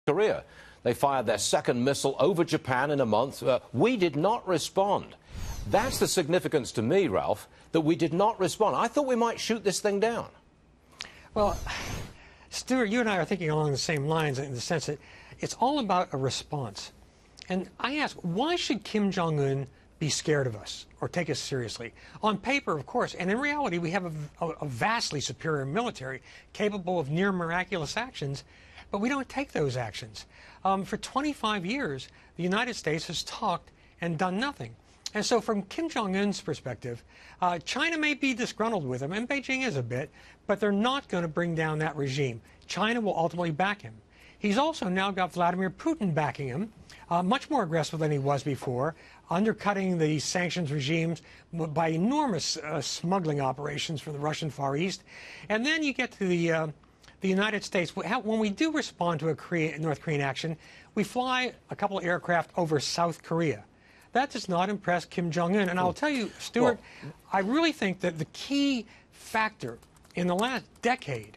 Korea. They fired their second missile over Japan in a month. We did not respond. That's the significance to me, Ralph, that we did not respond. I thought we might shoot this thing down. Well, Stuart, you and I are thinking along the same lines in the sense that it's all about a response. And I ask, why should Kim Jong-un be scared of us or take us seriously? On paper, of course, and in reality, we have a vastly superior military capable of near miraculous actions, but we don't take those actions. For 25 years, the United States has talked and done nothing. And so from Kim Jong-un's perspective, China may be disgruntled with him, and Beijing is a bit, but they're not going to bring down that regime. China will ultimately back him. He's also now got Vladimir Putin backing him, much more aggressive than he was before, undercutting the sanctions regimes by enormous smuggling operations from the Russian Far East. And then you get to the United States. When we do respond to a North Korean action, we fly a couple of aircraft over South Korea. That does not impress Kim Jong-un. And I'll tell you, Stuart, I really think that the key factor in the last decade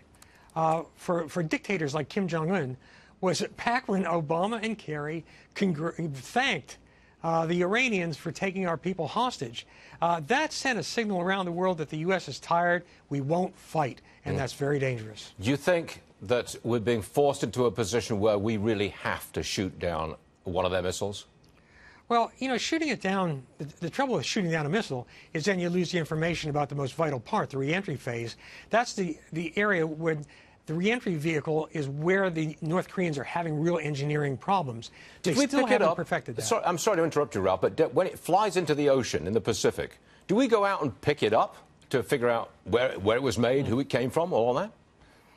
for dictators like Kim Jong-un was back when Obama and Kerry thanked the Iranians for taking our people hostage. That sent a signal around the world that the U.S. is tired, we won't fight, and that's very dangerous. Do you think that we're being forced into a position where we really have to shoot down one of their missiles? Well, you know, shooting it down, the trouble with shooting down a missile is then you lose the information about the most vital part, the reentry phase. That's the area where the reentry vehicle is where the North Koreans are having real engineering problems. They still haven't perfected that. I'm sorry to interrupt you, Ralph, but when it flies into the ocean in the Pacific, do we go out and pick it up to figure out where it was made, who it came from, all that?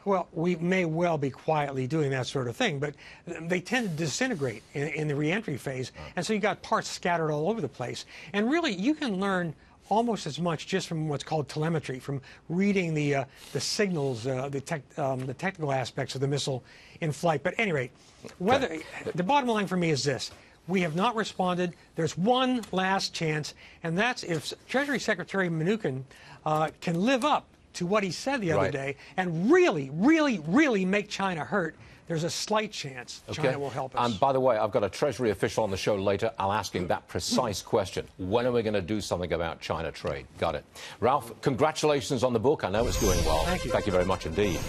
Well, we may well be quietly doing that sort of thing, but they tend to disintegrate in the reentry phase, and so you got parts scattered all over the place. And really, you can learn almost as much just from what's called telemetry, from reading the signals, the technical aspects of the missile in flight. But at any rate, the bottom line for me is this. We have not responded. There's one last chance, and that's if Treasury Secretary Mnuchin can live up to what he said the other day and really, really, really make China hurt. There's a slight chance China will help us. And by the way, I've got a Treasury official on the show later. I'll ask him that precise question. When are we going to do something about China trade? Got it. Ralph, congratulations on the book. I know it's doing well. Thank you. Thank you very much indeed.